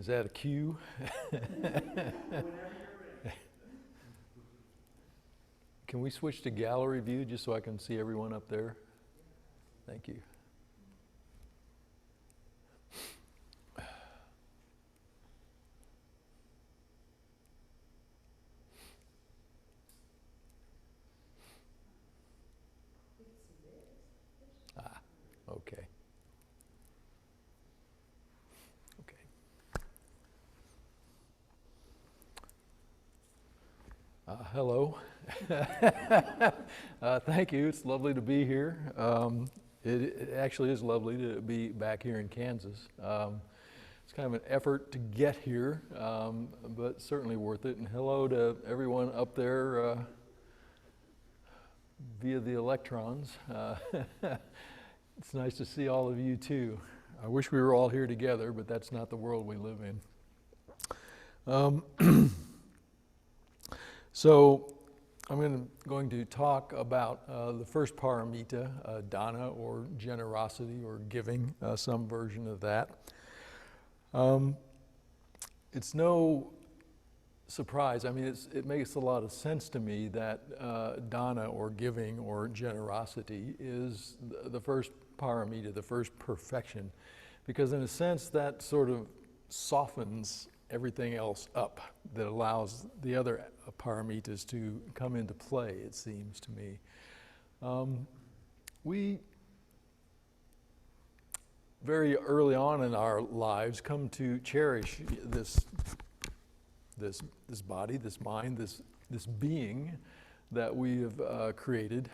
Is that a cue? Can we switch to gallery view just so I can see everyone up there? Thank you. Ah, okay. Hello. Thank you. It's lovely to be here. It actually is lovely to be back here in Kansas. It's kind of an effort to get here, but certainly worth it. And hello to everyone up there via the electrons. It's nice to see all of you too. I wish we were all here together, but that's not the world we live in. So I'm going to talk about the first paramita, dana, or generosity, or giving, some version of that. It's no surprise, I mean, it makes a lot of sense to me that dana, or giving, or generosity is the first paramita, the first perfection, because in a sense that sort of softens everything else up, that allows the other paramitas to come into play, it seems to me. We very early on in our lives come to cherish this body, this mind, this being that we have created,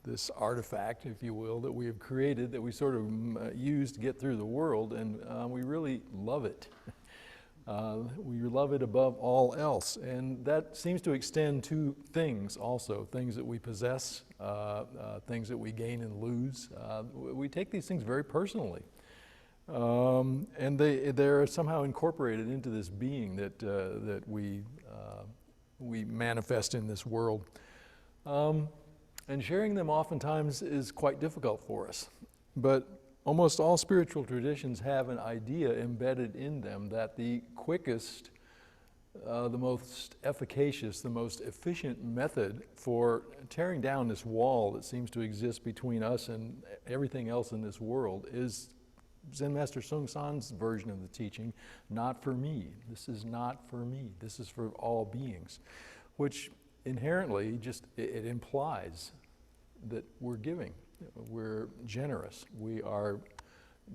this artifact, if you will, that we have created, that we sort of use to get through the world, and we really love it. We love it above all else, and that seems to extend to things also, things that we possess, things that we gain and lose. We take these things very personally, and they're somehow incorporated into this being that we manifest in this world. And sharing them oftentimes is quite difficult for us, but almost all spiritual traditions have an idea embedded in them that the quickest, the most efficacious, the most efficient method for tearing down this wall that seems to exist between us and everything else in this world is Zen Master Sung San's version of the teaching, not for me. This is not for me. This is for all beings, which inherently just, it implies that we're giving. We're generous. We are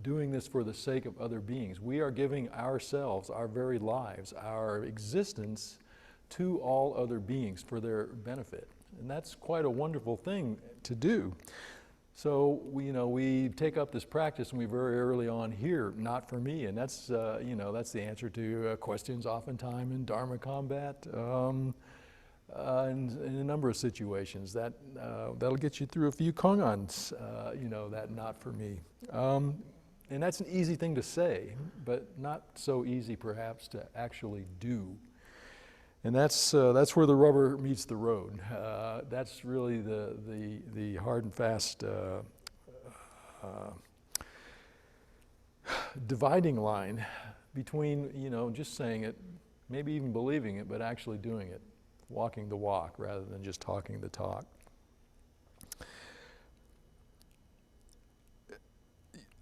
doing this for the sake of other beings. We are giving ourselves, our very lives, our existence to all other beings for their benefit. And that's quite a wonderful thing to do. So we take up this practice, and we very early on hear, not for me, and that's that's the answer to questions oftentimes in Dharma combat. In a number of situations, that'll get you through a few kongans, that not for me. And that's an easy thing to say, but not so easy perhaps to actually do. And that's where the rubber meets the road. That's really the hard and fast dividing line between just saying it, maybe even believing it, but actually doing it. Walking the walk rather than just talking the talk.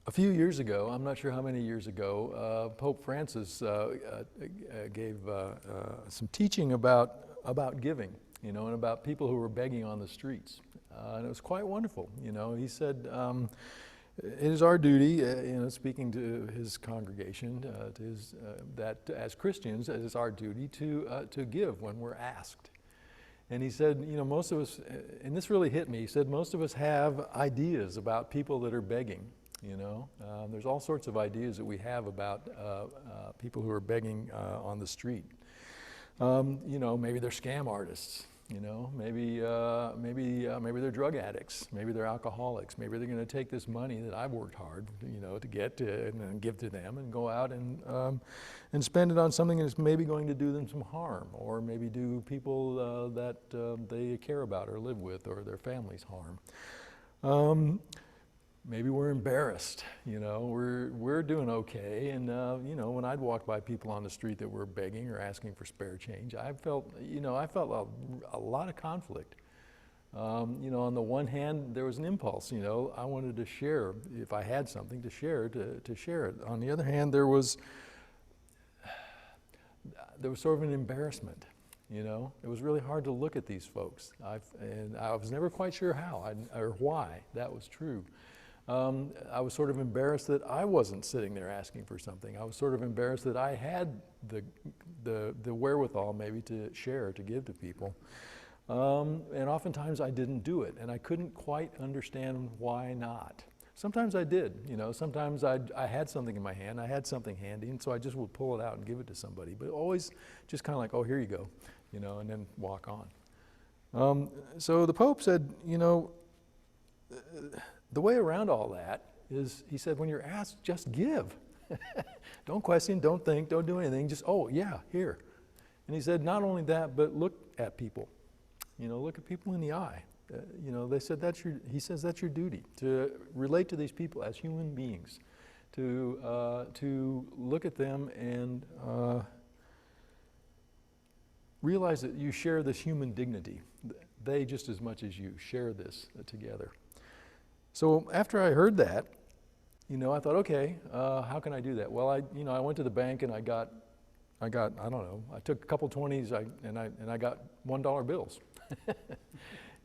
A few years ago, I'm not sure how many years ago, Pope Francis gave some teaching about giving, and about people who were begging on the streets. And it was quite wonderful. He said, it is our duty, speaking to his congregation, that as Christians, it is our duty to give when we're asked. And he said, most of us, and this really hit me, he said, most of us have ideas about people that are begging, There's all sorts of ideas that we have about people who are begging on the street. Maybe they're scam artists. Maybe they're drug addicts. Maybe they're alcoholics. Maybe they're going to take this money that I've worked hard, to get to and give to them, and go out and spend it on something that's maybe going to do them some harm, or maybe do people that they care about or live with or their families harm. maybe we're embarrassed, we're doing okay. And, when I'd walk by people on the street that were begging or asking for spare change, I felt a lot of conflict. On the one hand, there was an impulse, I wanted to share, if I had something to share, to share it. On the other hand, there was sort of an embarrassment, It was really hard to look at these folks. And I was never quite sure how or why that was true. I was sort of embarrassed that I wasn't sitting there asking for something. I was sort of embarrassed that I had the wherewithal maybe to share, to give to people. And oftentimes I didn't do it, and I couldn't quite understand why not. Sometimes I did, sometimes I had something in my hand, I had something handy, and so I just would pull it out and give it to somebody, but always just kind of like, oh, here you go, and then walk on. So the Pope said, the way around all that is, he said, when you're asked, just give. Don't question, don't think, don't do anything, just, oh yeah, here. And he said, not only that, but look at people. Look at people in the eye. They said he says that's your duty, to relate to these people as human beings, to look at them and realize that you share this human dignity. They, just as much as you, share this together. So after I heard that, I thought, okay, how can I do that? Well, I went to the bank and I got, I don't know, I took a couple 20s and I got $1 bills.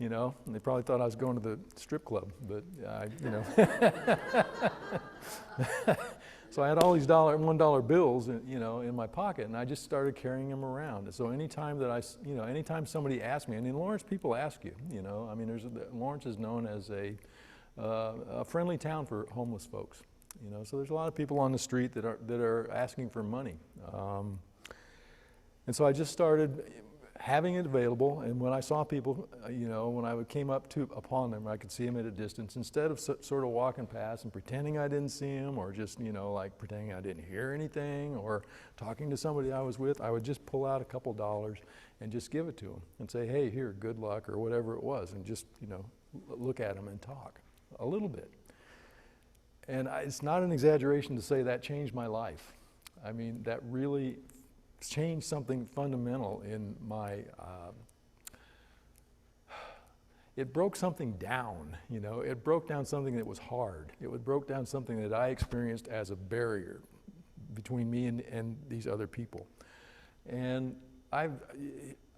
And they probably thought I was going to the strip club, but so I had all these $1 bills, in my pocket, and I just started carrying them around. And so anytime anytime somebody asked me, and in Lawrence, people ask you, Lawrence is known as a friendly town for homeless folks, so there's a lot of people on the street that are asking for money. And so I just started having it available, and when I saw people, when I came upon them, I could see them at a distance, instead of sort of walking past and pretending I didn't see them, or just, like pretending I didn't hear anything, or talking to somebody I was with, I would just pull out a couple dollars and just give it to them and say, hey, here, good luck, or whatever it was, and just, look at them and talk a little bit. And it's not an exaggeration to say that changed my life. I mean, that really changed something fundamental in my, it broke something down, it broke down something that was hard. It broke down something that I experienced as a barrier between me and these other people. And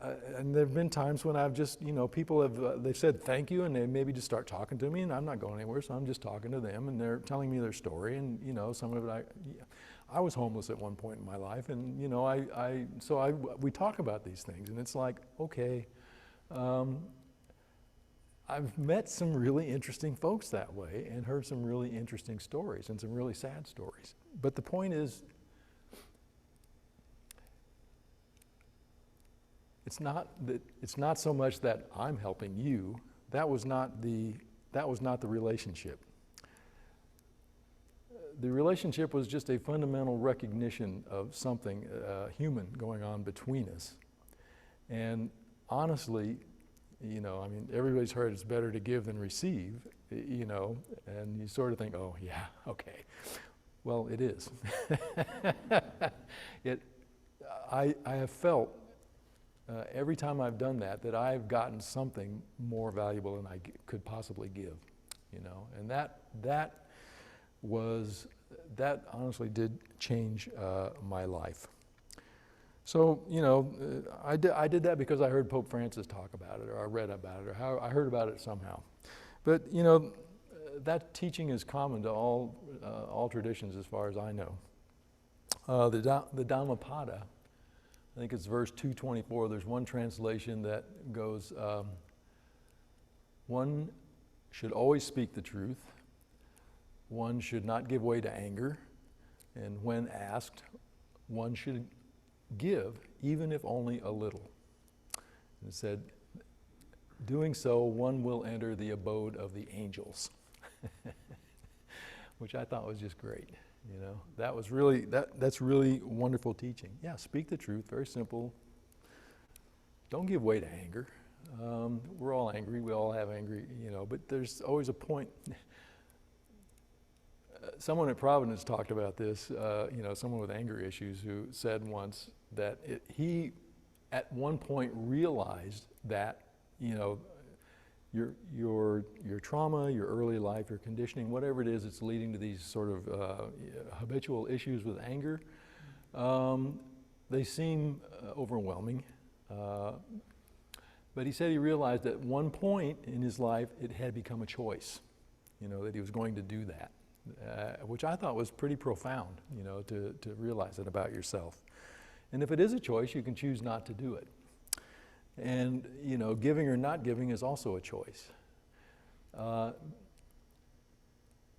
and there've been times when I've just, people they've said thank you, and they maybe just start talking to me, and I'm not going anywhere, so I'm just talking to them, and they're telling me their story, and some of it I was homeless at one point in my life, and we talk about these things, and it's like, okay, I've met some really interesting folks that way, and heard some really interesting stories, and some really sad stories. But the point is, it's not so much that I'm helping you. That was not the relationship. The relationship was just a fundamental recognition of something human going on between us. And honestly, everybody's heard it's better to give than receive, and you sort of think, oh yeah, okay. Well, it is. I have felt every time I've done that I've gotten something more valuable than I could possibly give, and that honestly did change my life. So, I did that because I heard Pope Francis talk about it, or I read about it, or I heard about it somehow. But, that teaching is common to all traditions as far as I know. The Dhammapada, I think it's verse 224, there's one translation that goes, one should always speak the truth, one should not give way to anger, and when asked, one should give, even if only a little. And it said, doing so, one will enter the abode of the angels, which I thought was just great. That was really, that's really wonderful teaching. Yeah, speak the truth, very simple. Don't give way to anger. We're all angry, we all have angry, but there's always a point. someone at Providence talked about this, someone with anger issues who said once that he at one point realized that, your trauma, your early life, your conditioning, whatever it is that's leading to these sort of habitual issues with anger, they seem overwhelming. But he said he realized at one point in his life it had become a choice, that he was going to do that, which I thought was pretty profound, to realize it about yourself. And if it is a choice, you can choose not to do it. And, giving or not giving is also a choice.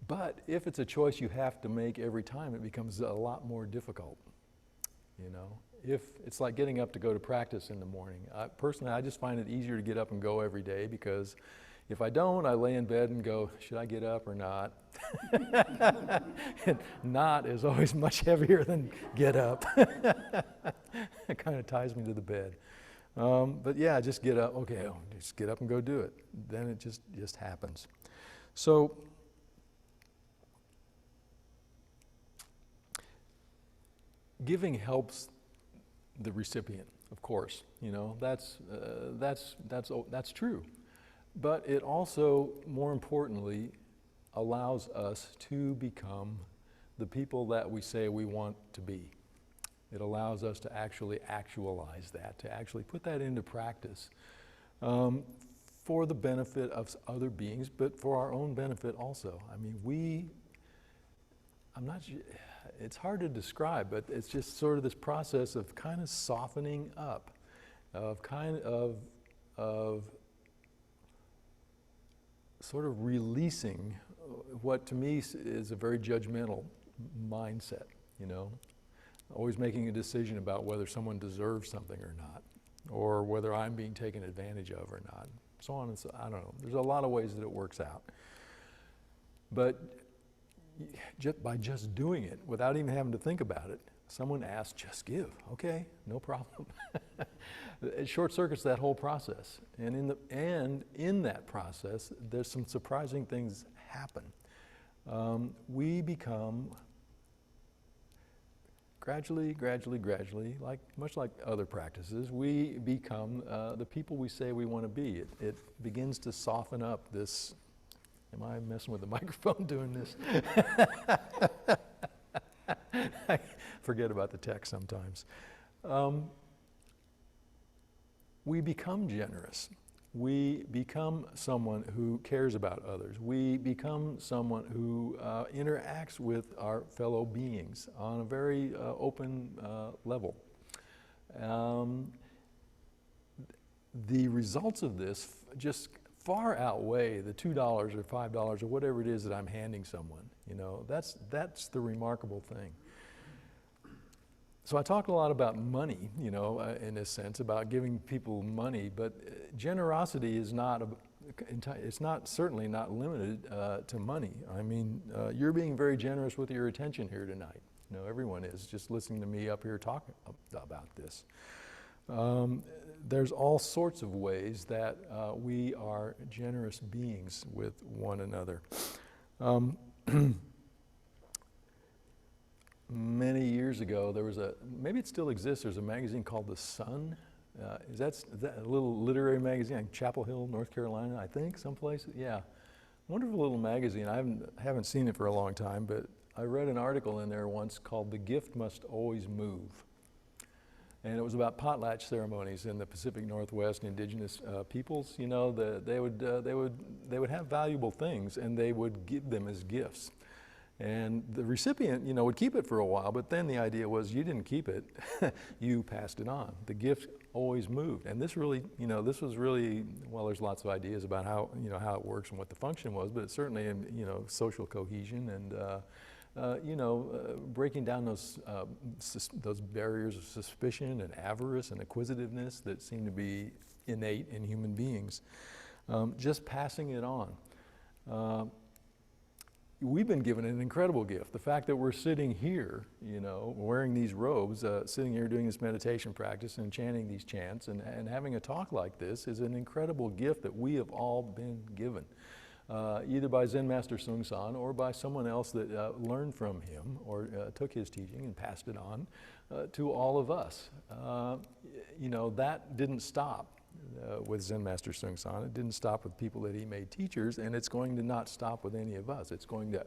But if it's a choice you have to make every time, it becomes a lot more difficult, If it's like getting up to go to practice in the morning. Personally, I just find it easier to get up and go every day, because if I don't, I lay in bed and go, should I get up or not? And not is always much heavier than get up. It kind of ties me to the bed. But yeah, just get up. Okay, just get up and go do it. Then it just happens. So giving helps the recipient, of course. That's true. But it also, more importantly, allows us to become the people that we say we want to be. It allows us to actually actualize that, to actually put that into practice for the benefit of other beings, but for our own benefit also. I mean, it's hard to describe, but it's just sort of this process of kind of softening up, of sort of releasing what to me is a very judgmental mindset, always making a decision about whether someone deserves something or not, or whether I'm being taken advantage of or not, so on and so, I don't know. There's a lot of ways that it works out. But by just doing it, without even having to think about it, someone asks, just give, okay, no problem. It short circuits that whole process. And in that process, there's some surprising things happen. We become gradually, much like other practices, we become the people we say we want to be. It begins to soften up this. Am I messing with the microphone doing this? I forget about the tech sometimes. We become generous. We become someone who cares about others. We become someone who interacts with our fellow beings on a very open level. The results of this just far outweigh the $2 or $5 or whatever it is that I'm handing someone. That's the remarkable thing. So I talked a lot about money, in this sense, about giving people money, but generosity is certainly not limited to money. I mean, you're being very generous with your attention here tonight. Everyone is, just listening to me up here talking about this. There's all sorts of ways that we are generous beings with one another. Many years ago, there was maybe it still exists, there's a magazine called The Sun. Is that a little literary magazine in Chapel Hill, North Carolina, I think, someplace? Yeah. Wonderful little magazine. I haven't seen it for a long time, but I read an article in there once called "The Gift Must Always Move." And it was about potlatch ceremonies in the Pacific Northwest indigenous peoples. They would have valuable things, and they would give them as gifts. And the recipient, would keep it for a while, but then the idea was you didn't keep it, you passed it on. The gift always moved. And this really, this was really, well, there's lots of ideas about how, how it works and what the function was, but it's certainly in, social cohesion and, breaking down those barriers of suspicion and avarice and acquisitiveness that seem to be innate in human beings. Just passing it on. We've been given an incredible gift. The fact that we're sitting here, wearing these robes, sitting here doing this meditation practice and chanting these chants and having a talk like this is an incredible gift that we have all been given. either by Zen Master Seung San or by someone else that learned from him or took his teaching and passed it on to all of us. You know, that didn't stop with Zen Master Seung San. It didn't stop with people that he made teachers, and it's going to not stop with any of us. It's going to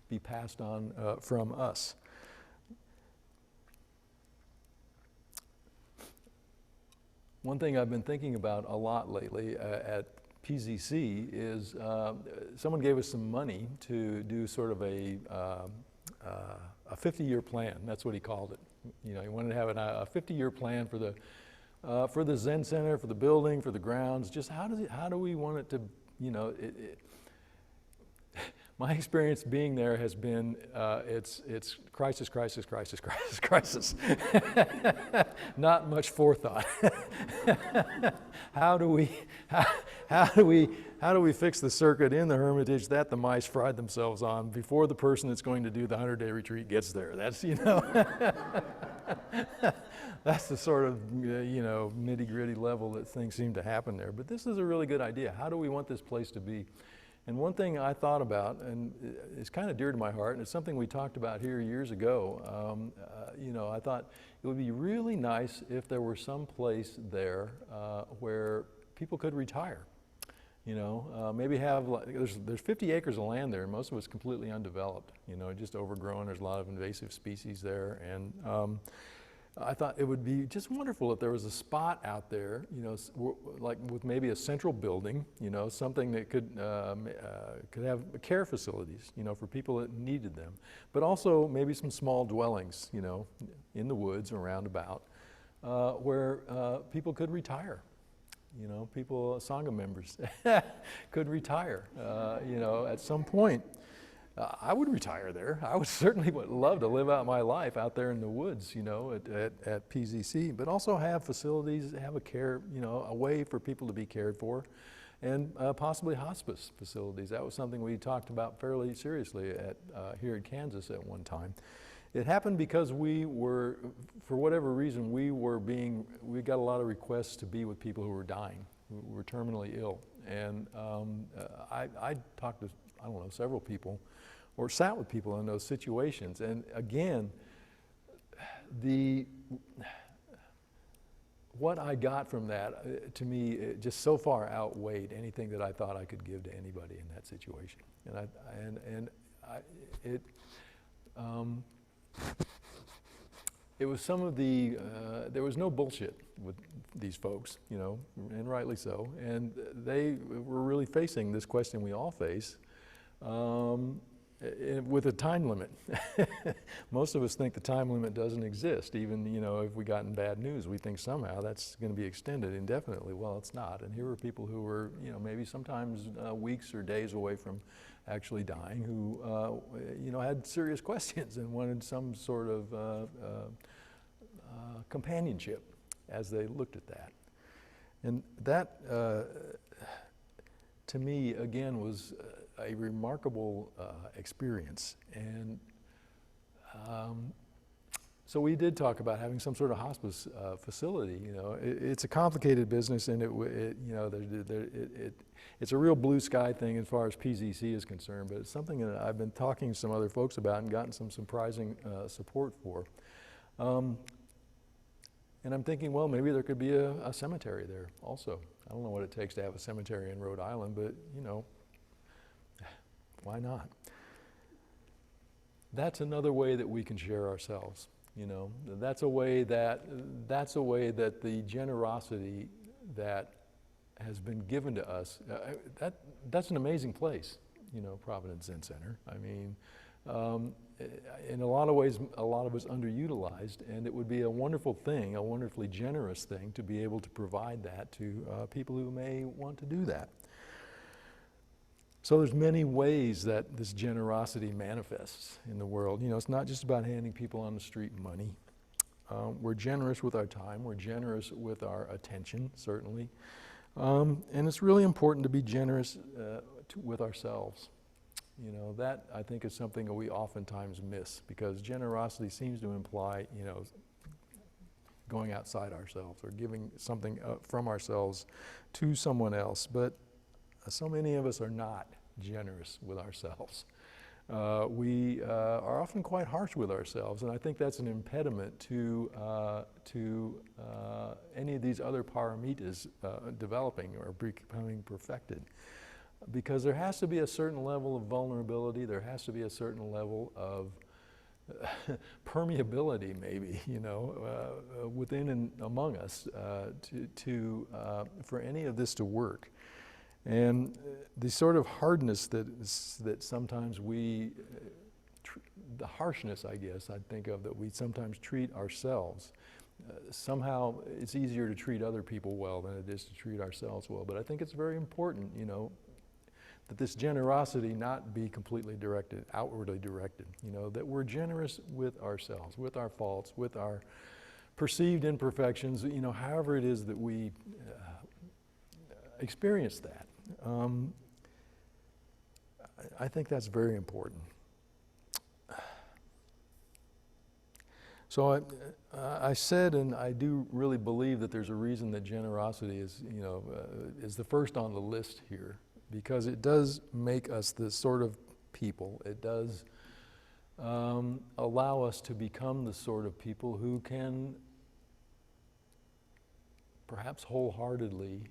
be passed on from us. One thing I've been thinking about a lot lately at PZC is someone gave us some money to do sort of a 50-year plan. That's what he called it. You know, he wanted to have a 50-year plan for the Zen Center, for the building, for the grounds. Just how do we want it to, you know, my experience being there has been it's crisis, crisis, crisis, crisis, crisis. Not much forethought. How do we fix the circuit in the Hermitage that the mice fried themselves on before the person that's going to do the 100-day retreat gets there? That's, you know, that's the sort of, you know, nitty-gritty level that things seem to happen there. But this is a really good idea. How do we want this place to be? And one thing I thought about, and it's kind of dear to my heart, and it's something we talked about here years ago, you know, I thought it would be really nice if there were some place there where people could retire. You know, maybe have, there's 50 acres of land there, and most of it's completely undeveloped, you know, just overgrown. There's a lot of invasive species there, and I thought it would be just wonderful if there was a spot out there, you know, like with maybe a central building, you know, something that could have care facilities, you know, for people that needed them, but also maybe some small dwellings, you know, in the woods around about, where people could retire. You know, people, Sangha members could retire, you know, at some point. I would retire there. I would certainly love to live out my life out there in the woods, you know, at PZC, but also have facilities, have a care, you know, a way for people to be cared for, and possibly hospice facilities. That was something we talked about fairly seriously here in Kansas at one time. It happened because we were, for whatever reason, we got a lot of requests to be with people who were dying, who were terminally ill. And I talked to, I don't know, several people, or sat with people in those situations. And again, what I got from that, to me, it just so far outweighed anything that I thought I could give to anybody in that situation. It was some of the, there was no bullshit with these folks, you know, and rightly so. And they were really facing this question we all face, with a time limit. Most of us think the time limit doesn't exist. Even, you know, if we gotten bad news, we think somehow that's going to be extended indefinitely. Well, it's not. And here were people who were, you know, maybe sometimes weeks or days away from actually dying, who, you know, had serious questions and wanted some sort of companionship as they looked at that. And that, to me, again, was a remarkable experience. And so we did talk about having some sort of hospice facility. You know, it's a complicated business, and you know, it's a real blue sky thing as far as PZC is concerned. But it's something that I've been talking to some other folks about and gotten some surprising support for. And I'm thinking, well, maybe there could be a cemetery there also. I don't know what it takes to have a cemetery in Rhode Island, but you know, why not? That's another way that we can share ourselves. You know, that's a way that the generosity that has been given to us, that's an amazing place, you know, Providence Zen Center. I mean, in a lot of ways, a lot of us underutilized, and it would be a wonderful thing, a wonderfully generous thing to be able to provide that to people who may want to do that. So there's many ways that this generosity manifests in the world. You know, it's not just about handing people on the street money. We're generous with our time. We're generous with our attention, certainly. And it's really important to be generous with ourselves. You know, that I think is something that we oftentimes miss, because generosity seems to imply, you know, going outside ourselves or giving something from ourselves to someone else. But so many of us are not generous with ourselves. We are often quite harsh with ourselves, and I think that's an impediment to any of these other paramitas developing or becoming perfected. Because there has to be a certain level of vulnerability, there has to be a certain level of permeability, maybe, within and among us for any of this to work. And the sort of hardness that sometimes the harshness, I guess, I'd think of, that we sometimes treat ourselves. Somehow it's easier to treat other people well than it is to treat ourselves well. But I think it's very important, that this generosity not be completely directed, outwardly directed, that we're generous with ourselves, with our faults, with our perceived imperfections, however it is that we experience that. I think that's very important. So I said, and I do really believe that there's a reason that generosity is the first on the list here, because it does make us the sort of people, it does allow us to become the sort of people who can perhaps wholeheartedly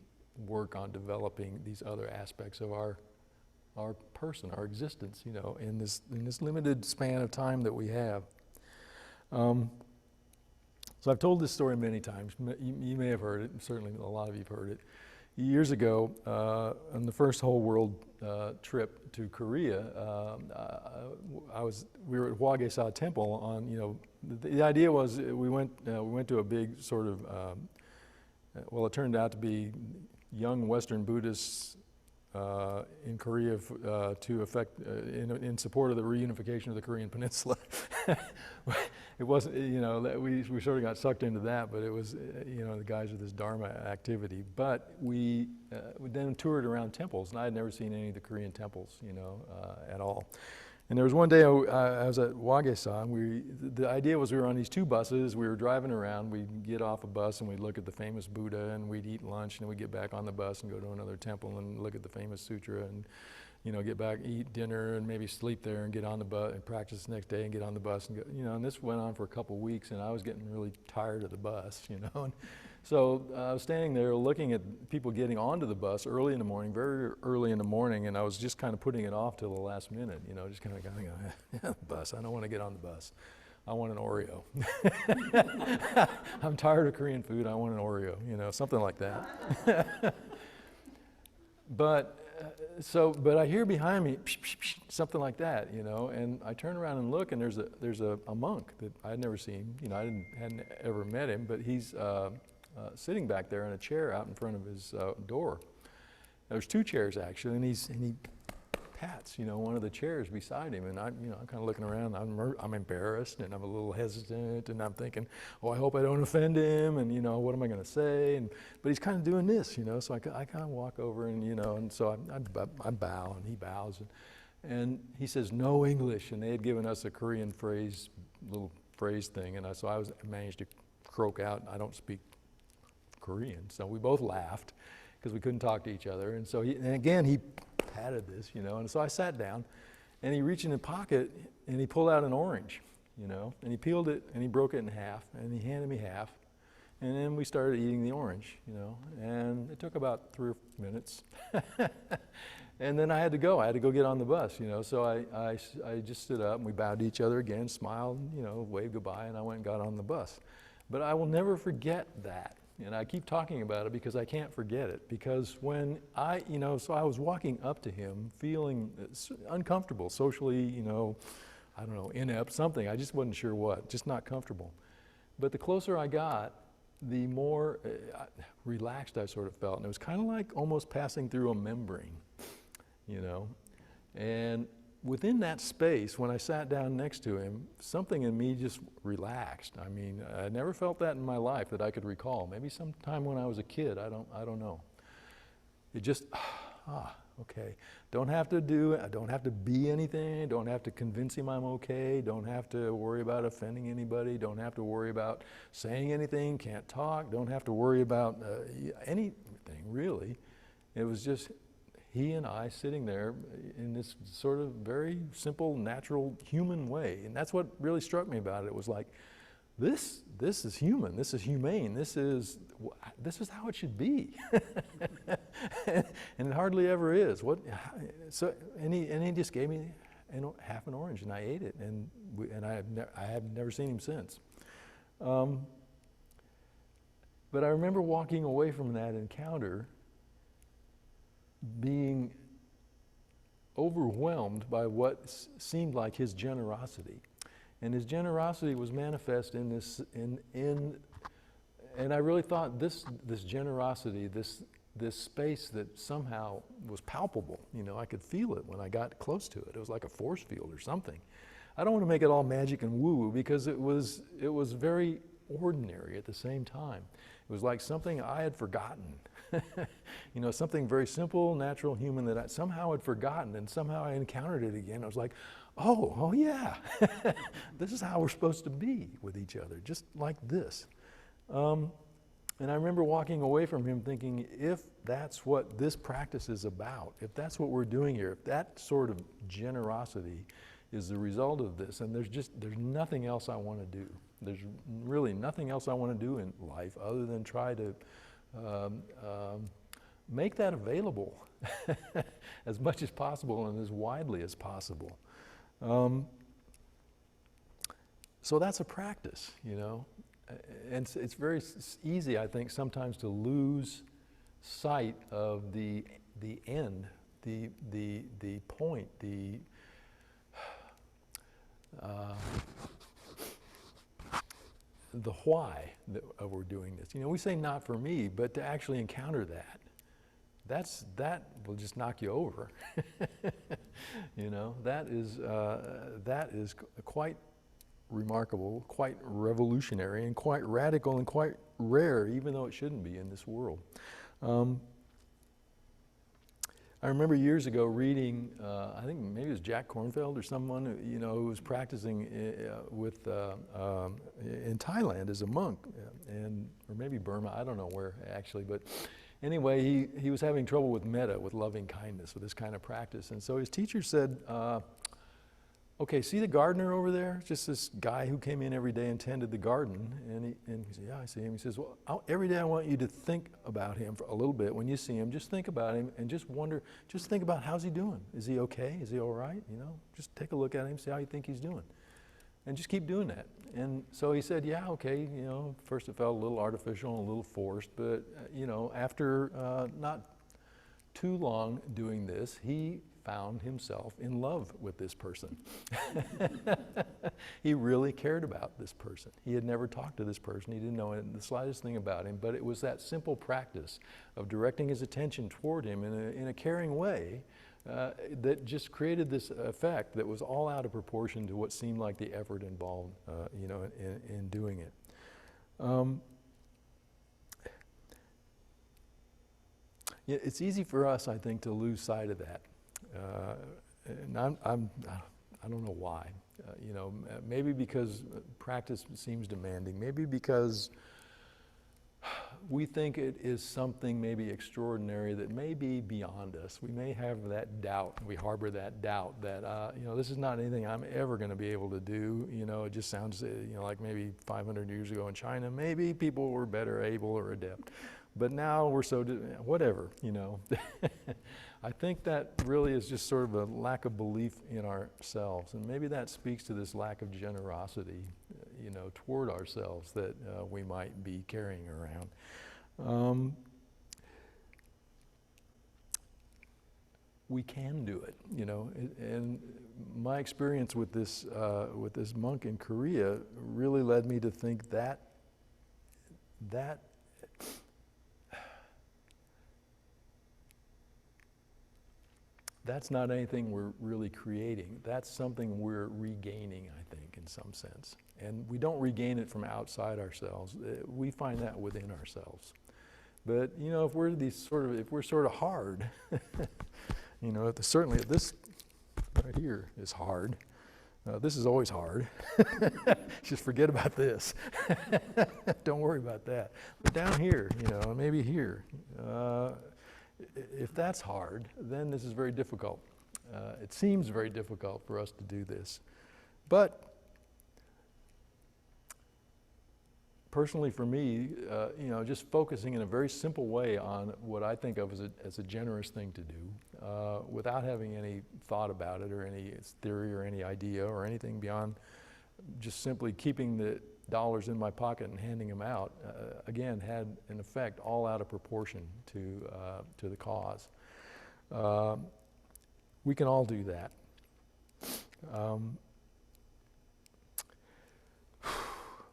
work on developing these other aspects of our person, our existence, in this limited span of time that we have. So I've told this story many times. You may have heard it, and certainly a lot of you have heard it. Years ago, on the first whole world trip to Korea, we were at Hwagesa Temple on, the idea was we went to a big sort of, well, it turned out to be young Western Buddhists in Korea to effect, in support of the reunification of the Korean Peninsula. It wasn't, we sort of got sucked into that, but it was, the guys with this Dharma activity. But we then toured around temples, and I had never seen any of the Korean temples, at all. And there was one day I was at Hwagesa, and the idea was we were on these two buses, we were driving around, we'd get off a bus and we'd look at the famous Buddha, and we'd eat lunch, and then we'd get back on the bus and go to another temple and look at the famous sutra, and get back, eat dinner, and maybe sleep there, and get on the bus and practice the next day and get on the bus and go, and this went on for a couple of weeks, and I was getting really tired of the bus, and so I was standing there looking at people getting onto the bus early in the morning, very early in the morning, and I was just kind of putting it off till the last minute, just kind of going, the bus, I don't want to get on the bus. I want an Oreo. I'm tired of Korean food, I want an Oreo, something like that. But I hear behind me, psh, psh, psh, something like that, and I turn around and look, and there's a monk that I had never seen, I hadn't ever met him, but he's sitting back there in a chair out in front of his door. There's two chairs actually, and he pats, one of the chairs beside him, and I'm kind of looking around. I'm embarrassed, and I'm a little hesitant, and I'm thinking, I hope I don't offend him, and what am I going to say? But he's kind of doing this, so I kind of walk over, and and so I bow, and he bows, and he says no English, and they had given us a Korean little phrase thing, and so I managed to croak out, I don't speak Korean, so we both laughed because we couldn't talk to each other, and so he patted this, and so I sat down, and he reached in his pocket and he pulled out an orange, and he peeled it and he broke it in half, and he handed me half, and then we started eating the orange, and it took about 3 minutes, and then I had to go get on the bus, so I just stood up and we bowed to each other again, smiled, waved goodbye, and I went and got on the bus. But I will never forget that. And I keep talking about it because I can't forget it. Because when so I was walking up to him feeling uncomfortable, socially, I don't know, inept, something. I just wasn't sure what, just not comfortable. But the closer I got, the more relaxed I sort of felt. And it was kind of like almost passing through a membrane, And within that space, when I sat down next to him, something in me just relaxed. I mean, I never felt that in my life that I could recall. Maybe sometime when I was a kid, I don't know. It just, okay. Don't have to be anything, don't have to convince him I'm okay, don't have to worry about offending anybody, don't have to worry about saying anything, can't talk, don't have to worry about anything, really. It was just he and I sitting there in this sort of very simple, natural, human way. And that's what really struck me about it. It was like, this is human, this is humane, this is how it should be. And it hardly ever is. And he just gave me half an orange, and I ate it, and I have never seen him since. But I remember walking away from that encounter being overwhelmed by what seemed like his generosity. And his generosity was manifest in this, and I really thought this generosity, this space that somehow was palpable. I could feel it when I got close to it. It was like a force field or something. I don't want to make it all magic and woo-woo, because it was very ordinary at the same time. It was like something I had forgotten. Something very simple, natural, human that I somehow had forgotten, and somehow I encountered it again. I was like, oh yeah, this is how we're supposed to be with each other, just like this. And I remember walking away from him thinking, if that's what this practice is about, if that's what we're doing here, if that sort of generosity is the result of this, and there's nothing else I want to do. There's really nothing else I want to do in life other than try to make that available as much as possible and as widely as possible. So that's a practice, and it's very easy, I think, sometimes to lose sight of the end, the point, the why that we're doing this. We say not for me, but to actually encounter that will just knock you over. That is quite remarkable, quite revolutionary, and quite radical, and quite rare, even though it shouldn't be in this world. I remember years ago reading, I think maybe it was Jack Kornfield or someone, who was practicing in Thailand as a monk, or maybe Burma, I don't know where actually, but anyway, he was having trouble with metta, with loving kindness, with this kind of practice. And so his teacher said, okay, see the gardener over there? Just this guy who came in every day and tended the garden. And he said, yeah, I see him. He says, well, every day I want you to think about him for a little bit. When you see him, just think about him and just think about, how's he doing? Is he okay? Is he all right? Just take a look at him, see how you think he's doing. And just keep doing that. And so he said, yeah, okay, first it felt a little artificial and a little forced, but, after not too long doing this, he found himself in love with this person. He really cared about this person. He had never talked to this person. He didn't know the slightest thing about him, but it was that simple practice of directing his attention toward him in a caring way that just created this effect that was all out of proportion to what seemed like the effort involved, in doing it. It's easy for us, I think, to lose sight of that. And I don't know why. Maybe because practice seems demanding. Maybe because we think it is something maybe extraordinary that may be beyond us. We may have that doubt. We harbor that doubt that this is not anything I'm ever going to be able to do. It just sounds like maybe 500 years ago in China, maybe people were better able or adept. But now we're so, whatever, I think that really is just sort of a lack of belief in ourselves. And maybe that speaks to this lack of generosity, toward ourselves that we might be carrying around. We can do it, and my experience with this monk in Korea really led me to think that that's not anything we're really creating. That's something we're regaining, I think, in some sense. And we don't regain it from outside ourselves. We find that within ourselves. But if we're sort of hard, certainly this right here is hard. This is always hard. Just forget about this. Don't worry about that. But down here, maybe here. If that's hard, then this is very difficult. It seems very difficult for us to do this. But personally for me, just focusing in a very simple way on what I think of as a generous thing to do, without having any thought about it or any theory or any idea or anything beyond just simply keeping the dollars in my pocket and handing them out, again, had an effect all out of proportion to the cause. We can all do that.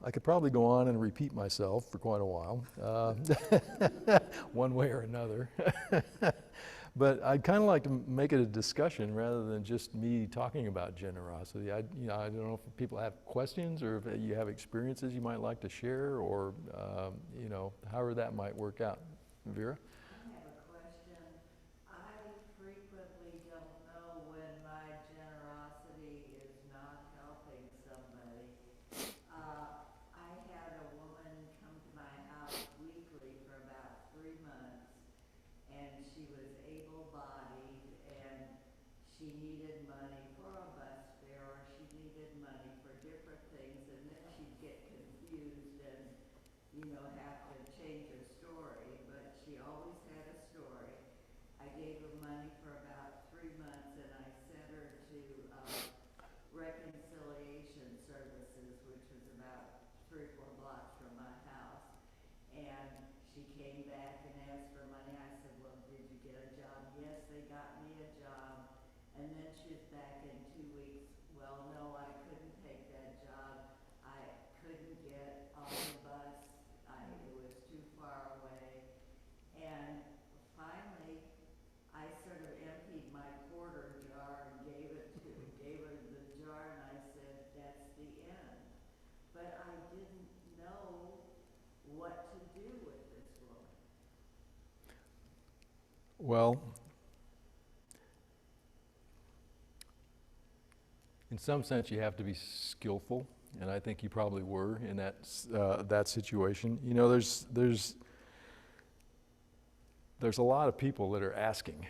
I could probably go on and repeat myself for quite a while, one way or another. But I'd kind of like to make it a discussion rather than just me talking about generosity. I don't know if people have questions or if you have experiences you might like to share, or however that might work out. Vera? I have a question. I frequently don't know when my generosity is not helping somebody. I had a woman come to my house weekly for about 3 months, and she was able-bodied, and she needed money for a bus fare, or she needed money for different things, and then she'd get confused and, have to change her story, but she always had a story. I gave her money for about 3 months, and I sent her to reconciliation services, which was about 3 or 4 blocks from my house. And she came back and asked for money. I said, well, did you get a job? Yes, they got me a job. And then she's back in 2 weeks. Well, no, I couldn't take that job. I couldn't get on the bus. It was too far away. And finally, I sort of emptied my quarter jar and gave her the jar, and I said, that's the end. But I didn't know what to do with this woman. Well, in some sense, you have to be skillful, and I think you probably were in that situation. There's a lot of people that are asking,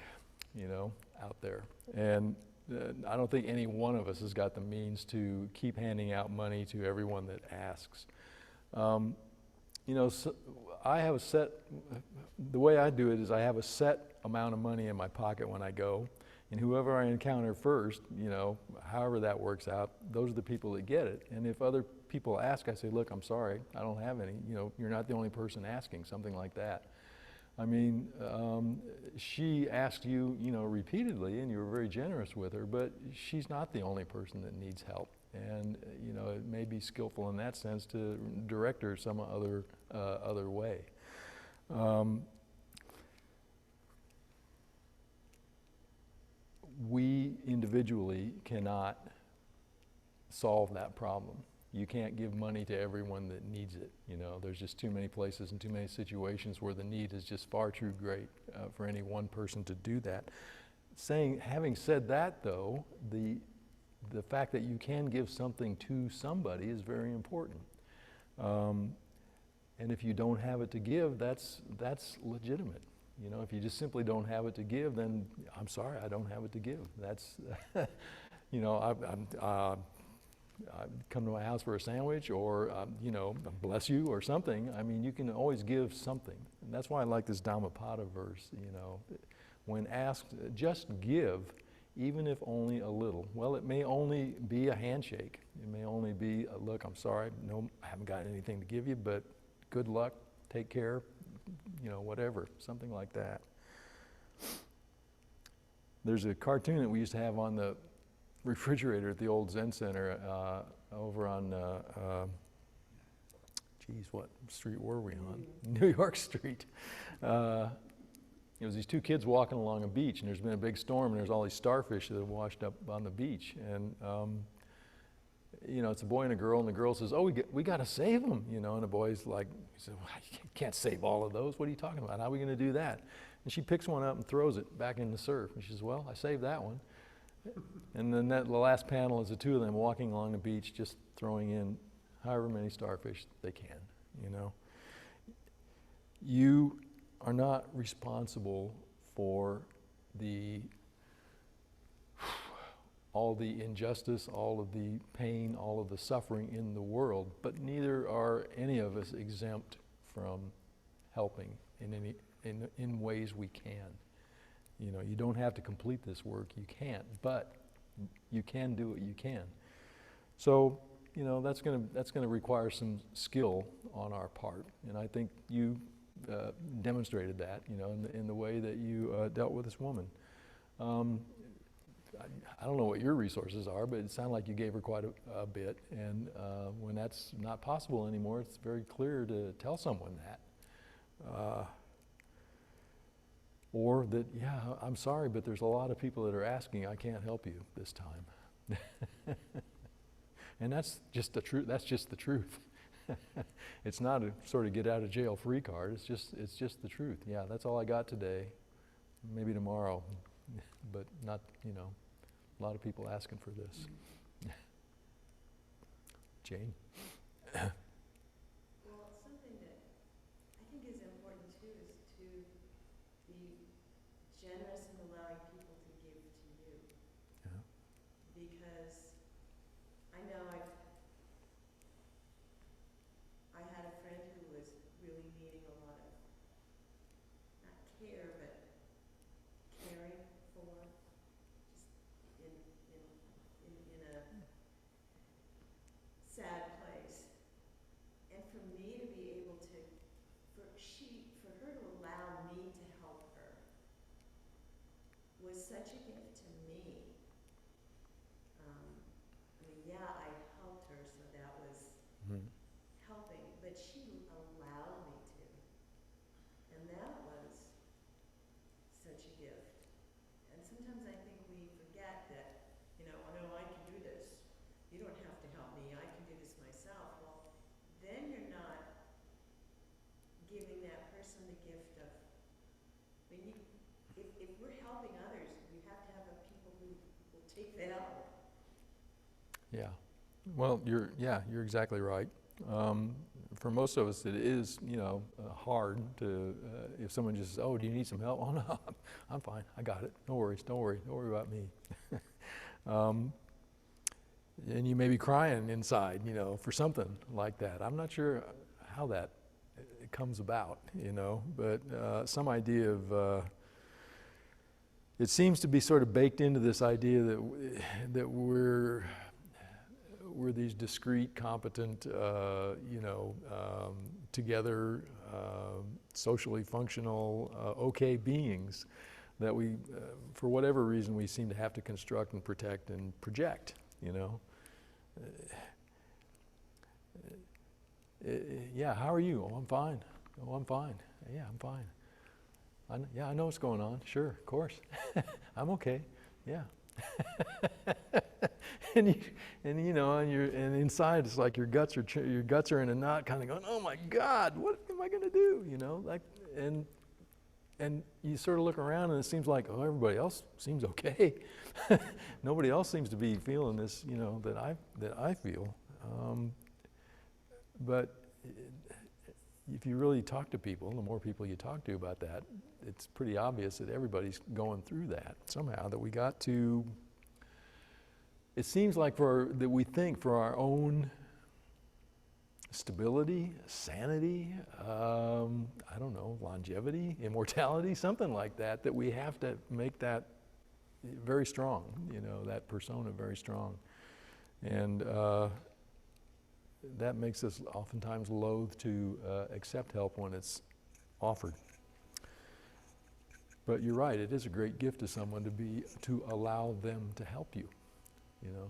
out there, and I don't think any one of us has got the means to keep handing out money to everyone that asks. So I have the way I do it is I have a set amount of money in my pocket when I go, and whoever I encounter first, however that works out, those are the people that get it. And if other people ask, I say, look, I'm sorry, I don't have any. You're not the only person asking, something like that. I mean, she asked you, repeatedly, and you were very generous with her, but she's not the only person that needs help. And, it may be skillful in that sense to direct her some other way. We individually cannot solve that problem. You can't give money to everyone that needs it. There's just too many places and too many situations where the need is just far too great for any one person to do that. Having said that, though, the fact that you can give something to somebody is very important. And if you don't have it to give, that's legitimate. If you just simply don't have it to give, then I'm sorry, I don't have it to give. That's, I've come to my house for a sandwich, or, bless you or something. I mean, you can always give something. And that's why I like this Dhammapada verse, When asked, just give, even if only a little. Well, it may only be a handshake. It may only be, look, I'm sorry, no, I haven't got anything to give you, but good luck, take care, whatever, something like that. There's a cartoon that we used to have on the refrigerator at the old Zen Center over on, what street were we on? New York Street. It was these 2 kids walking along a beach, and there's been a big storm, and there's all these starfish that have washed up on the beach. And, it's a boy and a girl, and the girl says, oh, we got to save them, and the boy's like, he said, well, you can't save all of those. What are you talking about? How are we going to do that? And she picks one up and throws it back in the surf. And she says, well, I saved that one. And then the last panel is the 2 of them walking along the beach, just throwing in however many starfish they can, You are not responsible for all the injustice, all of the pain, all of the suffering in the world, but neither are any of us exempt from helping in ways we can. You know, you don't have to complete this work, you can't, but you can do what you can. So, you know, that's gonna require some skill on our part, and I think you demonstrated that, you know, in the way that you dealt with this woman. I don't know what your resources are, but it sounded like you gave her quite a bit, and when that's not possible anymore, it's very clear to tell someone that. Or that, yeah, I'm sorry, but there's a lot of people that are asking, I can't help you this time. And that's just the truth. That's just the truth. It's not a sort of get out of jail free card. It's just the truth. Yeah, that's all I got today. Maybe tomorrow, but not, you know, a lot of people asking for this. Jane? Well, something that I think is important too is to be generous in allowing people to give to you. Yeah. Because I know I had a friend who was really needing a lot of, not care, but caring for, just in a sad place. And for me to be able to, for her to allow me to help her was such a gift to me. I mean, yeah, I helped her, so that was helping, but she allowed me to. And that was such a gift. And sometimes I think we forget that, you know, oh no, I can do this. You don't have to help me, I can do this myself. Well, then you're not giving that person the gift of, I mean, if we're helping others, we have to have people who will take that up. Yeah. Well, you're exactly right. For most of us, it is, you know, hard to, if someone just says, oh, do you need some help? Oh, no, I'm fine. I got it. No worries. Don't worry about me. And you may be crying inside, you know, for something like that. I'm not sure how that comes about, you know, but some idea of, it seems to be sort of baked into this idea that we're these discrete, competent, you know, together, socially functional, okay beings that we, for whatever reason, we seem to have to construct and protect and project, you know. Yeah, how are you? Oh, I'm fine. Oh, I'm fine. Yeah, I'm fine. I know what's going on. Sure, of course. I'm okay. Yeah. and you know, and inside it's like your guts are in a knot, kind of going, oh my God, what am I going to do? You know, like, and you sort of look around and it seems like, oh, everybody else seems okay. Nobody else seems to be feeling this, you know, that I feel. But if you really talk to people, the more people you talk to about that, it's pretty obvious that everybody's going through that somehow, that we got to, it seems like that we think for our own stability, sanity, I don't know, longevity, immortality, something like that, that we have to make that very strong, you know, that persona very strong. And that makes us oftentimes loath to accept help when it's offered. But you're right, it is a great gift to someone to allow them to help you, you know.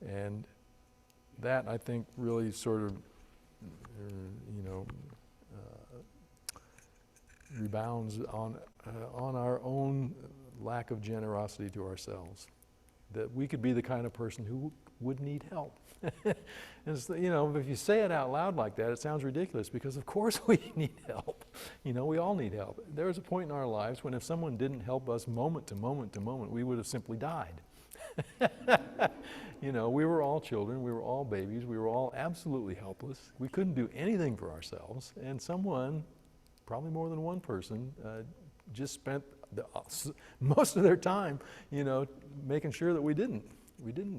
And that, I think, really sort of, you know, rebounds on our own lack of generosity to ourselves. That we could be the kind of person who would need help. And so, you know, if you say it out loud like that, it sounds ridiculous, because of course we need help. You know, we all need help. There was a point in our lives when if someone didn't help us moment to moment to moment, we would have simply died. You know, we were all children, we were all babies, we were all absolutely helpless. We couldn't do anything for ourselves, and someone, probably more than one person, just spent most of their time, you know, making sure that we didn't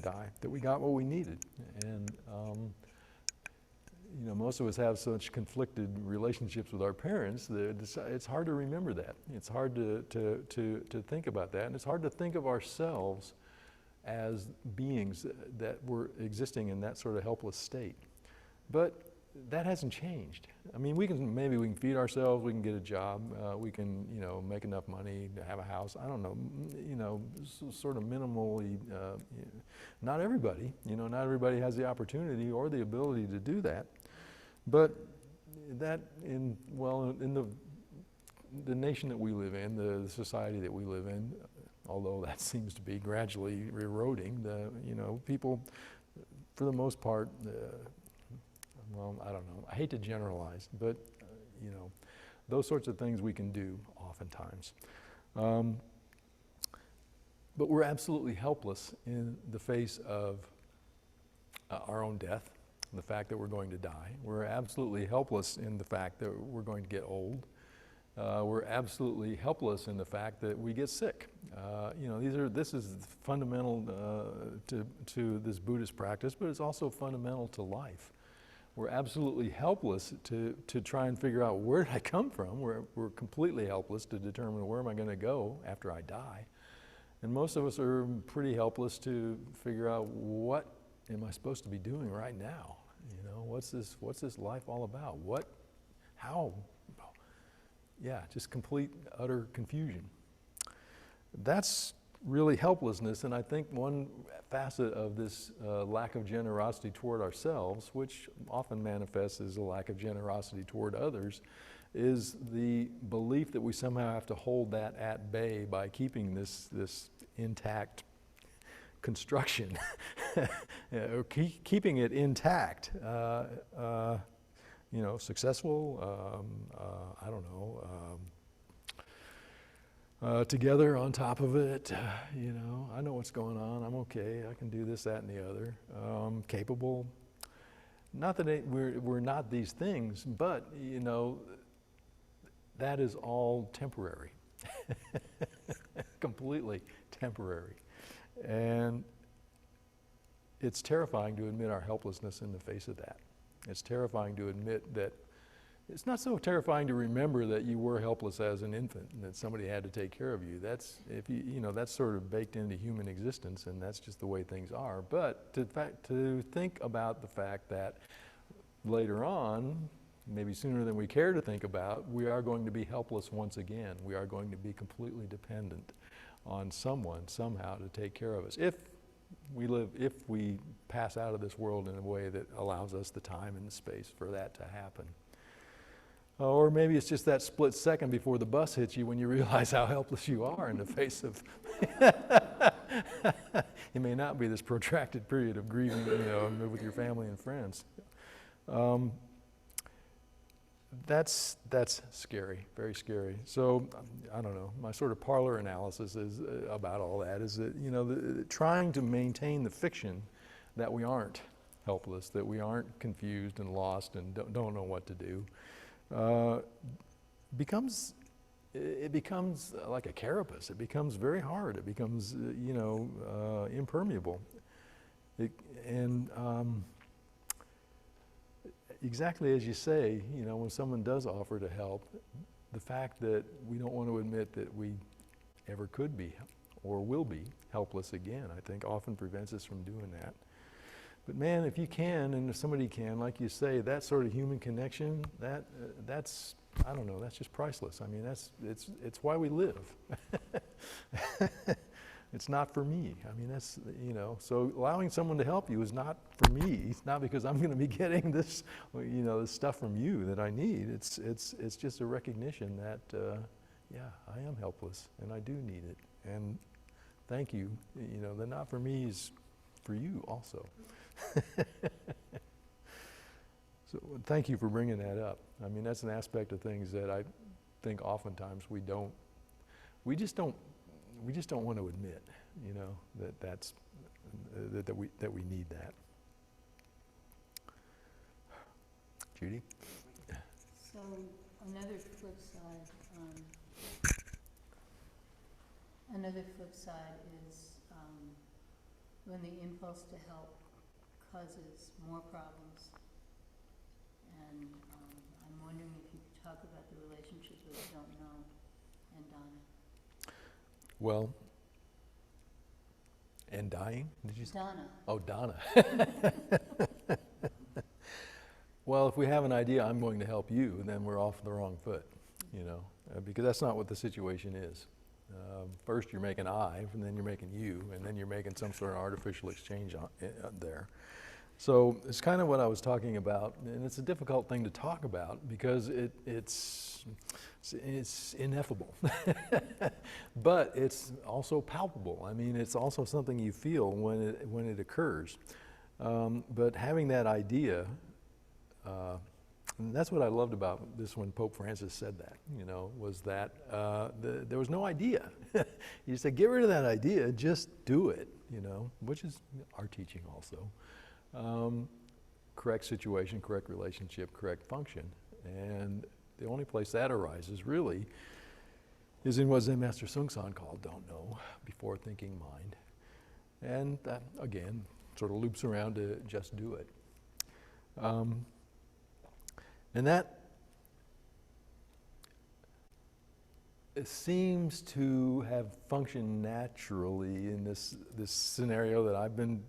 die, that we got what we needed. And you know, most of us have such conflicted relationships with our parents that it's hard to remember that. It's hard to think about that, and it's hard to think of ourselves as beings that were existing in that sort of helpless state. But that hasn't changed. I mean, maybe we can feed ourselves, we can get a job, we can, you know, make enough money to have a house. I don't know, you know, sort of minimally. Not everybody, you know, not everybody has the opportunity or the ability to do that. But that, in the nation that we live in, the society that we live in, although that seems to be gradually eroding, you know, people, for the most part, well, I don't know, I hate to generalize, but you know, those sorts of things we can do oftentimes. But we're absolutely helpless in the face of our own death, the fact that we're going to die. We're absolutely helpless in the fact that we're going to get old. We're absolutely helpless in the fact that we get sick. You know, this is fundamental to this Buddhist practice, but it's also fundamental to life. We're absolutely helpless to try and figure out where did I come from. We're completely helpless to determine where am I going to go after I die. And most of us are pretty helpless to figure out what am I supposed to be doing right now. You know, what's this life all about? How? Yeah, just complete, utter confusion. That's really helplessness, and I think one facet of this lack of generosity toward ourselves, which often manifests as a lack of generosity toward others, is the belief that we somehow have to hold that at bay by keeping this intact construction, or keeping it intact. You know, successful, I don't know, together on top of it, you know, I know what's going on, I'm okay, I can do this, that, and the other, capable. Not that we're not these things, but, you know, that is all temporary, completely temporary. And it's terrifying to admit our helplessness in the face of that. It's terrifying to admit that. It's not so terrifying to remember that you were helpless as an infant and that somebody had to take care of you. That's, you know, that's sort of baked into human existence, and that's just the way things are. But to think about the fact that later on, maybe sooner than we care to think about, we are going to be helpless once again. We are going to be completely dependent on someone somehow to take care of us. If we pass out of this world in a way that allows us the time and the space for that to happen. Or maybe it's just that split second before the bus hits you when you realize how helpless you are in the face of. It may not be this protracted period of grieving, you know, with your family and friends. That's scary, very scary. So I don't know. My sort of parlor analysis is about all that is that, you know, trying to maintain the fiction that we aren't helpless, that we aren't confused and lost and don't know what to do. becomes like a carapace. It becomes very hard. It becomes, impermeable. Exactly as you say, when someone does offer to help, the fact that we don't want to admit that we ever could be or will be helpless again, I think often prevents us from doing that. But man, if you can, and if somebody can, like you say, that sort of human connection, that's, I don't know, that's just priceless. I mean, it's why we live. It's not for me. I mean, that's, so allowing someone to help you is not for me. It's not because I'm going to be getting this, this stuff from you that I need. It's just a recognition that, I am helpless and I do need it. And thank you. The not for me is for you also. So thank you for bringing that up. I mean, that's an aspect of things that I think oftentimes we just don't want to admit, that we need that. Judy? So another flip side, Another flip side is when the impulse to help causes more problems. And I'm wondering if you could talk about the relationship with Don't Know and Donna. Well, and dying, did you say? Donna. Oh, Donna. Well, if we have an idea, I'm going to help you, then we're off the wrong foot, you know, because that's not what the situation is. First you're making I, and then you're making you, and then you're making some sort of artificial exchange there. So it's kind of what I was talking about, and it's a difficult thing to talk about because it's ineffable. But it's also palpable. I mean, it's also something you feel when it occurs. But having that idea, and that's what I loved about this when Pope Francis said that, you know, was that there was no idea. He said, get rid of that idea, just do it, you know, which is our teaching also. Correct situation, correct relationship, correct function. And the only place that arises really is in what Zen Master Sung San called Don't Know, before thinking mind. And that, again, sort of loops around to just do it. And that it seems to have functioned naturally in this scenario that I've been,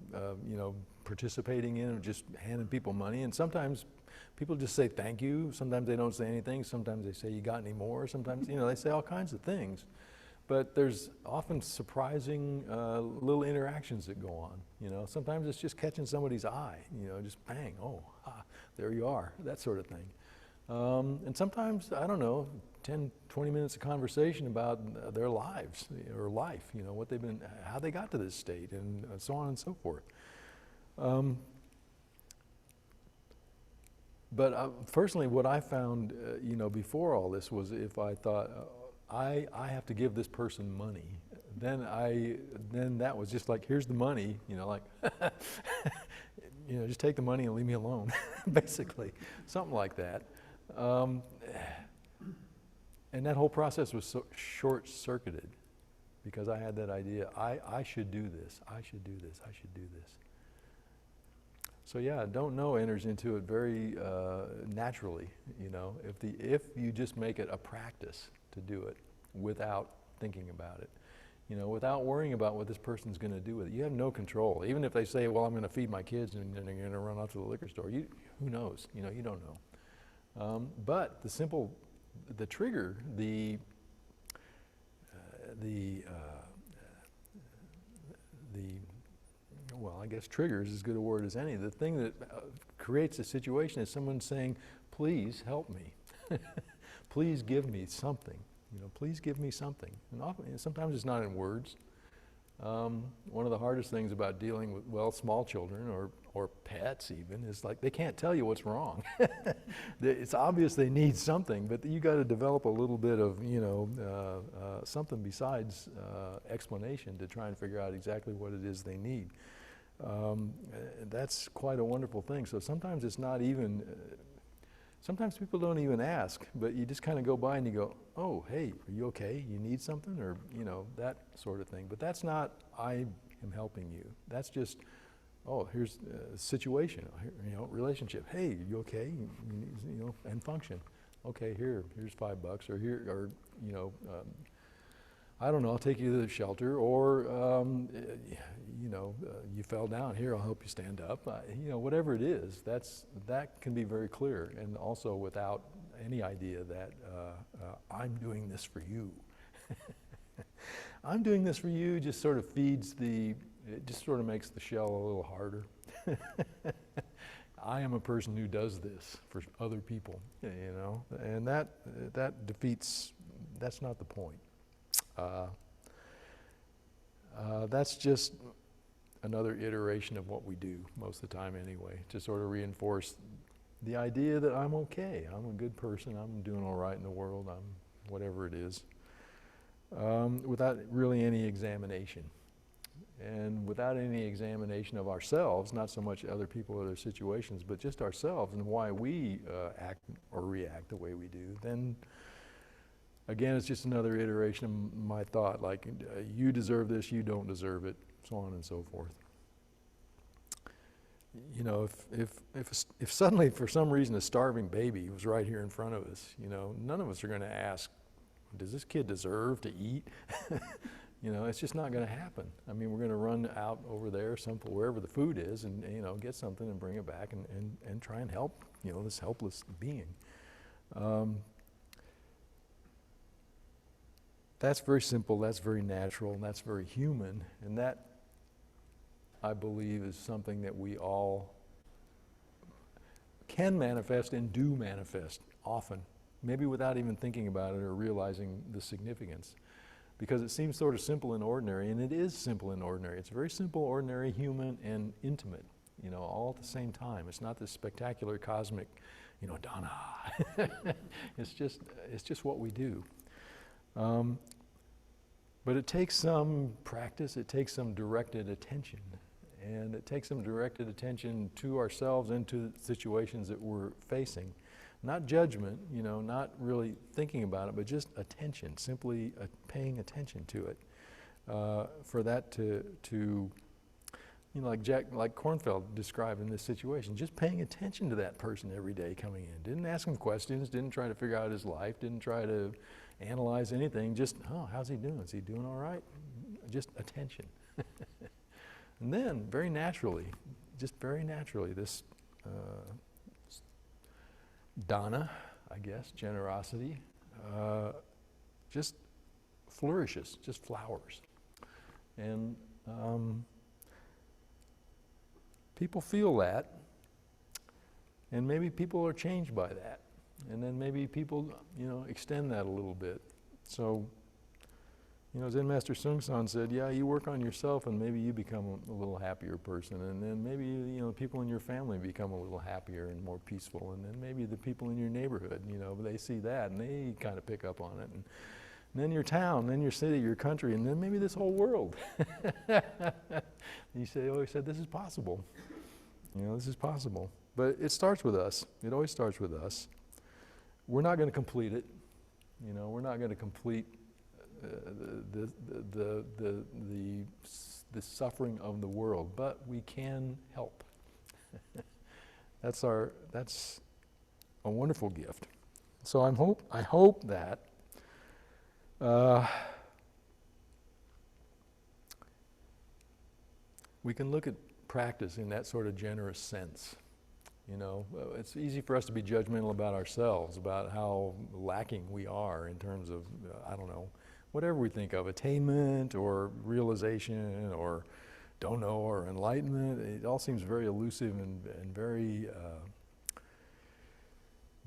you know, participating in, of just handing people money. And sometimes people just say thank you. Sometimes they don't say anything. Sometimes they say, you got any more? Sometimes, you know, they say all kinds of things. But there's often surprising little interactions that go on. You know, sometimes it's just catching somebody's eye. You know, just bang, oh, there you are, that sort of thing. And sometimes, I don't know, 10, 20 minutes of conversation about their lives or life. You know, what they've been, how they got to this state, and so on and so forth. But personally, what I found, you know, before all this was if I thought, I have to give this person money, then that was just like, here's the money, you know, like, you know, just take the money and leave me alone, basically, something like that. And that whole process was so short-circuited because I had that idea, I should do this, I should do this, I should do this. So yeah, Don't Know enters into it very naturally, you know, if you just make it a practice to do it without thinking about it, you know, without worrying about what this person's going to do with it. You have no control. Even if they say, well, I'm going to feed my kids and then they're going to run off to the liquor store, who knows? You know, you don't know. But the trigger, well, I guess triggers is as good a word as any. The thing that creates a situation is someone saying, please help me. Please give me something. You know, please give me something. And often, sometimes it's not in words. One of the hardest things about dealing with, well, small children or pets even, is like they can't tell you what's wrong. It's obvious they need something, but you got to develop a little bit of, you know, something besides explanation to try and figure out exactly what it is they need. That's quite a wonderful thing. So sometimes it's not even, sometimes people don't even ask, but you just kind of go by and you go, oh, hey, are you okay? You need something? Or, you know, that sort of thing. But that's not, I am helping you. That's just, oh, here's a situation, you know, relationship. Hey, you okay? You know, and function. Okay, here's $5, or here, or, you know, I don't know, I'll take you to the shelter, or, you know, you fell down, here, I'll help you stand up. You know, whatever it is, that can be very clear, and also without any idea that I'm doing this for you. I'm doing this for you just sort of feeds it just sort of makes the shell a little harder. I am a person who does this for other people, you know, and that defeats, that's not the point. That's just another iteration of what we do most of the time anyway, to sort of reinforce the idea that I'm okay, I'm a good person, I'm doing all right in the world, I'm whatever it is, without really any examination. And without any examination of ourselves, not so much other people or their situations, but just ourselves and why we act or react the way we do, then again, it's just another iteration of my thought, like you deserve this, you don't deserve it, so on and so forth. You know, if suddenly for some reason a starving baby was right here in front of us, you know, none of us are going to ask, does this kid deserve to eat? You know, it's just not going to happen. I mean, we're going to run out over there, wherever the food is, and, you know, get something and bring it back and try and help, you know, this helpless being. That's very simple, that's very natural, and that's very human, and that, I believe, is something that we all can manifest and do manifest often, maybe without even thinking about it or realizing the significance. Because it seems sort of simple and ordinary, and it is simple and ordinary. It's very simple, ordinary, human, and intimate, you know, all at the same time. It's not this spectacular cosmic, you know, Dana. It's just what we do. But it takes some practice, it takes some directed attention. And it takes some directed attention to ourselves and to situations that we're facing. Not judgment, you know, not really thinking about it, but just attention, simply paying attention to it. For that to you know, like Kornfeld described in this situation, just paying attention to that person every day coming in. Didn't ask him questions, didn't try to figure out his life, didn't try to analyze anything, just, oh, how's he doing? Is he doing all right? Just attention. And then, very naturally, this dana, I guess, generosity, just flourishes, just flowers. And people feel that, and maybe people are changed by that. And then maybe people, you know, extend that a little bit. So, you know, Zen Master Seung San said, yeah, you work on yourself and maybe you become a little happier person, and then maybe, you know, people in your family become a little happier and more peaceful, and then maybe the people in your neighborhood, you know, they see that and they kind of pick up on it. And then your town, then your city, your country, and then maybe this whole world. You say, oh, he said, this is possible. You know, this is possible. But it starts with us. It always starts with us. We're not going to complete it. You know, we're not going to complete the suffering of the world, but we can help. That's a wonderful gift. So I hope that we can look at practice in that sort of generous sense. You know, it's easy for us to be judgmental about ourselves, about how lacking we are in terms of, I don't know, whatever we think of, attainment or realization or don't know or enlightenment. It all seems very elusive and very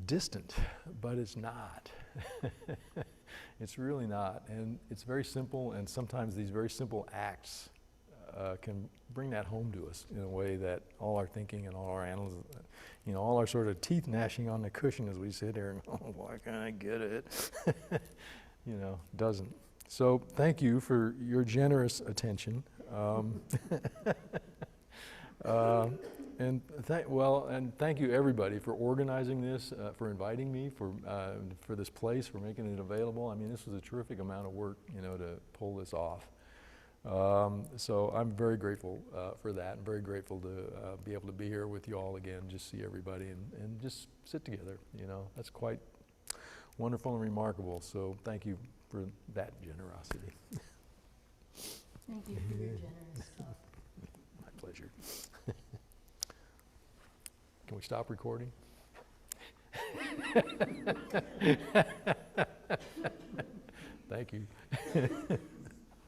distant, but it's not. It's really not. And it's very simple, and sometimes these very simple acts can bring that home to us in a way that all our thinking and all our analysis, you know, all our sort of teeth gnashing on the cushion as we sit here and, oh, why can't I get it? You know, doesn't. So thank you for your generous attention. And thank you everybody for organizing this, for inviting me, for this place, for making it available. I mean, this was a terrific amount of work, you know, to pull this off. So I'm very grateful for that, and very grateful to be able to be here with you all again, just see everybody and just sit together, you know. That's quite wonderful and remarkable, so thank you for that generosity. Thank you for your generous talk. My pleasure. Can we stop recording? Thank you.